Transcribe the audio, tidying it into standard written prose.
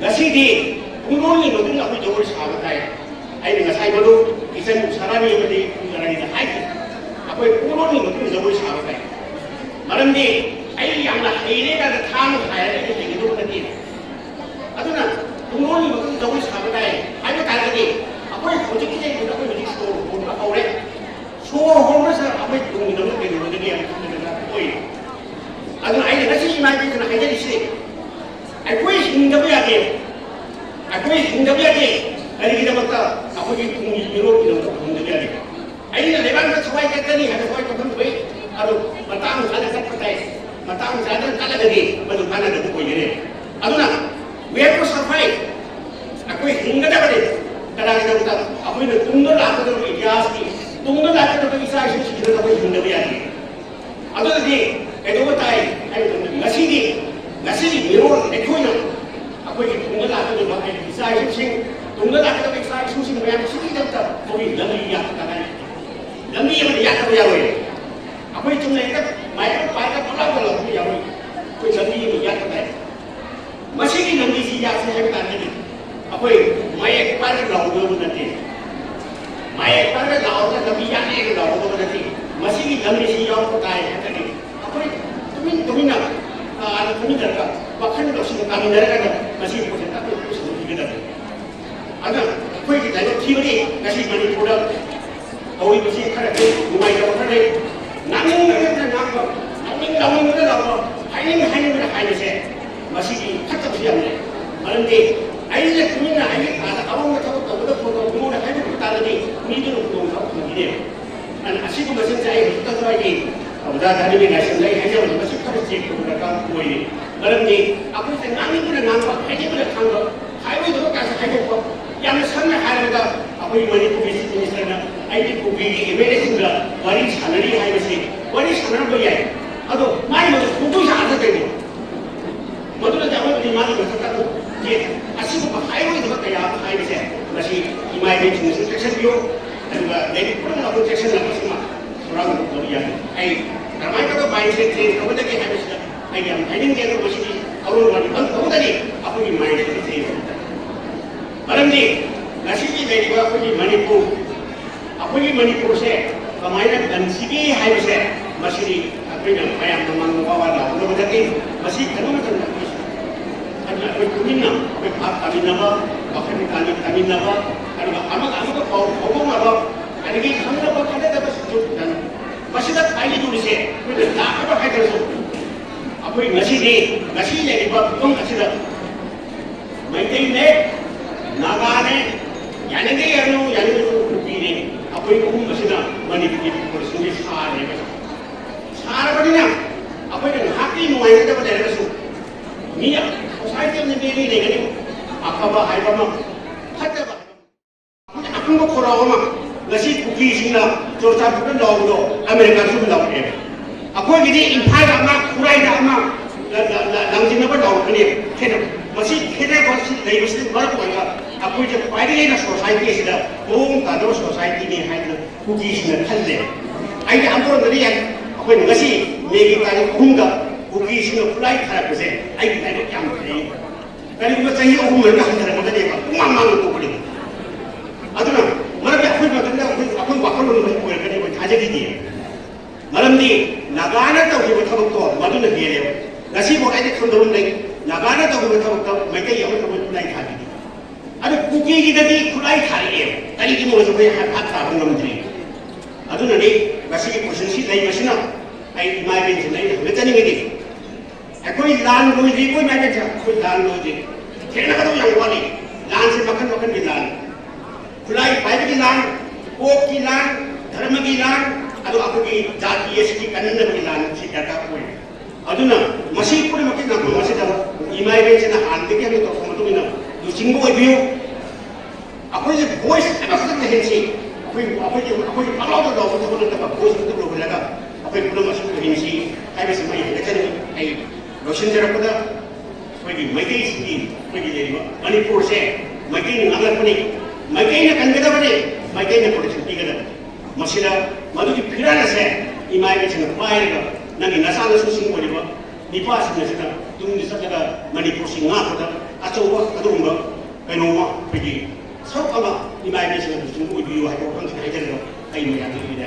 ngasi kumulong yung ako yung sa tayo ay ngasay mo isang sarami yung marami na ay ako yung kumulong yung sa tayo marami ay ang lahiri na tamo kaya ay ito natin ato na kumulong yung sa tayo ay talaga ako yung project kita ako yung store ako ulit so ako sa ako yung ginagawa ng oy ato na ay nasi imagine ko na kaya siya ako yung hindi Hari kita mata, aku jadi pengurus itu untuk jadi. Ini lebar kita sesuai kita ni, ada sesuai kita tu baik. Aduh, matang ada tak percaya, matang ada kalau lagi, betul mana ada tu jadi. Aduh nak, we have to survive. Aku hingga dah beri. Kadang kita kata, aku ini tunggal aku tu ikhlas ni, tunggal aku tu kisah itu kita tu hingga jadi. Aduh tadi, itu betul. Nasi ni, mirror, ekonomi. Aku ini tunggal aku tu kisah itu tunggal aku tu kisah itu sih macam sih kita tak boleh lagi ya kita kan. Lagi yang dia tak boleh. Aku itu cuma itu, mereka pakai kalau aku ya boleh. Aku lagi yang dia tak boleh. Masih ni lagi sih ya saya kata ni. Aku mereka pakai lalu nanti. Mereka pakai lalu lagi yang ni lalu nanti. Masih ni lagi sih yang aku tanya tadi. Aku tu nak anak kami dah bahkan kalau sudah kami dah kan masih boleh tak boleh sebut kita. Ada, kau kita itu teori nasi mani produk. Kau itu sih kerana rumah itu kerana nanging hanya saya masih di kata siam ni. Malam ni, ayat kumina ayat ada awam macam tu, betul betul kumina ayat kita lagi ni tu untuk kau begini. Dan asyik masih saya kita tu lagi. Udah tadi ni nasi lagi hanya masih terus cek kita kau ini. Malam ni, aku itu nanging hanya kita tangguh. Highway tu kan highway tu. Yang sana highway tu, aku ini mani publicity minister na, IT publicity, emergency na, wari sanari highway sih, wari sanari boleh. Aduh, mari macam kudu sahaja tu. Betul tak? Awak di mana bercakap tu? Jadi, asyik apa highway tu kaya highway sih, masih emergency section view, dan jadi pun aku section lah masih mah, orang tu yang, ramai kata mindset change, kamu tak kaya highway sih, yang dia tu masih awak wari, kamu tadi, aku di mindset change. Malam ni, nasi ni dari aku di Manipur saya, kemana dan sini hai saya, masih di apa yang ayam memang bawa dah, udah berarti masih kenapa macam ni? Ada apa kumina, apa kami nama, bahkan kami nama, ada amak kau apa, ada lagi kami nama ada dapat sejuk dan masih tak kali dulu saya, tak apa kaya tu. Apa yang nasi ni di bawah tu nasi dah, maintain ni. Nagane, yang itu begini. Apa yang masih nak manipulasi persuni sahar ni macam. Sahar apa ni? Apa yang hati muai kita pada rasul. Ni society ni ni ni. Apa bahaya mah? Kata bah. Aku mau korang mah. Nasi kuki sina. Corca bukan lalu Amerika tu lalu ni. Aku jadi impal ama, kurai ama. Langsin apa lalu ni? Masih masih baru mana? Aku je pada ni society sudah, kalau society ni hanya kuki sudah khalle. Aida ampun tadi yang aku ni masih lagi kali kuki sudah mulai kharap besar. Aida ni yang ni. Kali kita cahaya aku mereka hendak mana dia? Mamang tu boleh. Aduh, mana aku bakal boleh boleh kali boleh aja dia. Malam ni nagana tahu kita tahu tu, malu nak dia. Nasi boleh ada kandung lagi. Nagana tahu kita tahu, mereka yang kita boleh kali. Ada kuki kita di kulai kari tadi kita mula sampai hat tahu menteri. Aduh nanti masih posisi lain masih nak, imagine lain. Macam ni. Aku lan loji, aku macam aku lan loji. Kenapa tu yang wali? Lan se makan di lan. Kulai pai di lan, kok di lan, dharma di lan. Aduh aku di jati SK kanan di lan si kata aku. Aduh nak masih pun makin nak masih dah. Imagine na antik yang itu kamu tu mina. Lucing boy view. Aku ni voice apa sedang terhensi. Aku kalau tu dah betul betul dapat voice betul betul berlaga. Aku belum masuk terhensi. Saya masih main. Macam Roshan jera pada. Pergi Maikai sini. Pergi jadi Manipur saya. Maikai ni ngalar pun ni. Maikai ni kan beda pun ni. Maikai ni pun cuti kan. Masih dah. Madu di piran saya. Imai macam apa ni? Nanti nasa nasa sing boleh ba. Nipas ni saya. Tunggu di sana Manipur sing ngap pada. ꯑꯆꯧꯕ ꯑꯗꯨꯒꯨꯝꯕ ꯀꯩꯅꯣꯃ ꯑꯩꯈꯣꯏꯒꯤ ꯁꯔꯨꯛ ꯑꯃ ꯏꯃꯥ ꯏꯕꯦꯜꯁꯤꯡ ꯑꯗꯨ ꯁꯨꯝ ꯑꯣꯏꯕꯤꯌꯨ ꯍꯥꯏꯕ ꯋꯥꯐꯝꯁꯤ ꯍꯥꯏꯖꯔꯒ ꯑꯩ ꯃꯌꯥꯝꯒꯤ ꯏꯗ